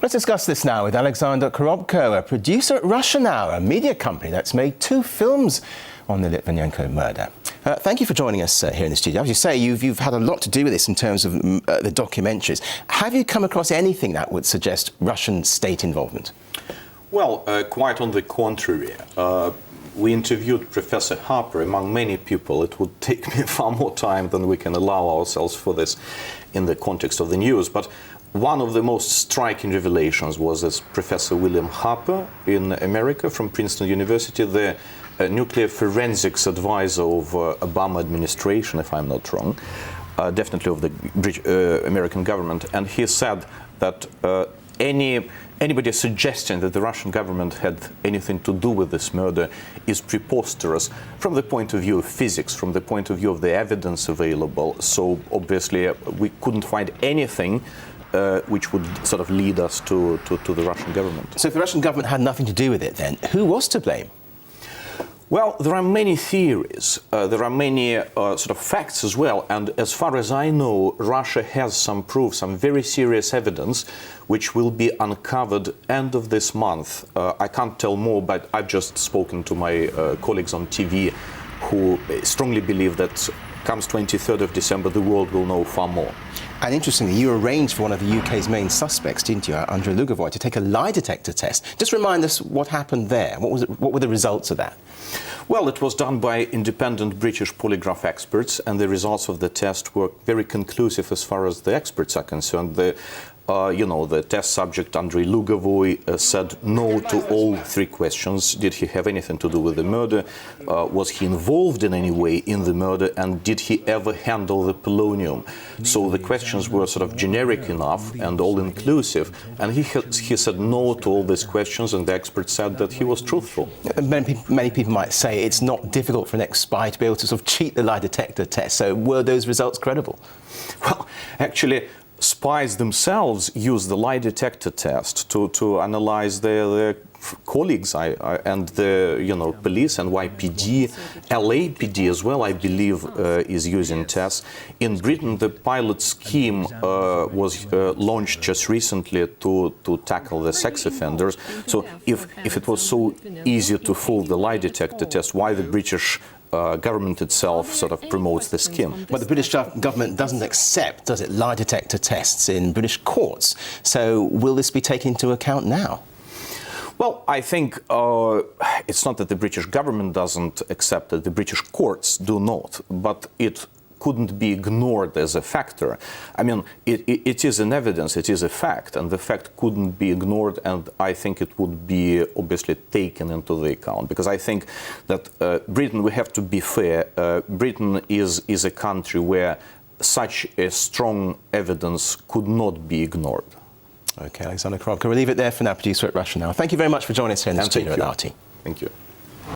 Let's discuss this now with Aleksandr Korobko, a producer at Russia Now, a media company that's made 2 films on the Litvinenko murder. Thank you for joining us here in the studio. As you say, you've had a lot to do with this in terms of the documentaries. Have you come across anything that would suggest Russian state involvement? Well, quite on the contrary. We interviewed Professor Harper, among many people. It would take me far more time than we can allow ourselves for this in the context of the news. But one of the most striking revelations was this Professor William Harper in America from Princeton University, the nuclear forensics advisor of Obama administration, if I'm not wrong, definitely of the American government. And he said that anybody suggesting that the Russian government had anything to do with this murder is preposterous from the point of view of physics, from the point of view of the evidence available. So obviously we couldn't find anything which would sort of lead us to the Russian government. So if the Russian government had nothing to do with it then, who was to blame? Well, there are many theories, there are many sort of facts as well, and as far as I know, Russia has some proof, some very serious evidence, which will be uncovered end of this month. I can't tell more, but I've just spoken to my colleagues on TV who strongly believe that comes 23rd of December, the world will know far more. And interestingly, you arranged for one of the UK's main suspects, didn't you, Andrei Lugovoy, to take a lie detector test. Just remind us what happened there. What were the results of that? Well, it was done by independent British polygraph experts, and the results of the test were very conclusive as far as the experts are concerned. The test subject, Andrei Lugovoy, said no to all 3 questions. Did he have anything to do with the murder? Was he involved in any way in the murder? And did he ever handle the polonium? So the questions were sort of generic enough and all-inclusive. And he said no to all these questions, and the experts said that he was truthful. Many people might say it's not difficult for an ex-spy to be able to sort of cheat the lie detector test. So were those results credible? Well, actually, spies themselves use the lie detector test to analyze their colleagues and the police, NYPD, LAPD as well, I believe, is using tests. In Britain, the pilot scheme was launched just recently to tackle the sex offenders. So if it was so easy to fool the lie detector test, why the British government itself sort of promotes the scheme? But the British government doesn't accept, does it, lie detector tests in British courts. So will this be taken into account now? Well, I think it's not that the British government doesn't accept it, the British courts do not, but it couldn't be ignored as a factor. I mean, it is an evidence, it is a fact, and the fact couldn't be ignored, and I think it would be obviously taken into the account, because I think that Britain, we have to be fair, Britain is a country where such a strong evidence could not be ignored. Okay, Aleksandr Korobko, we'll leave it there for now, producer at Russia Now. Thank you very much for joining us here in the studio at RT. Thank you.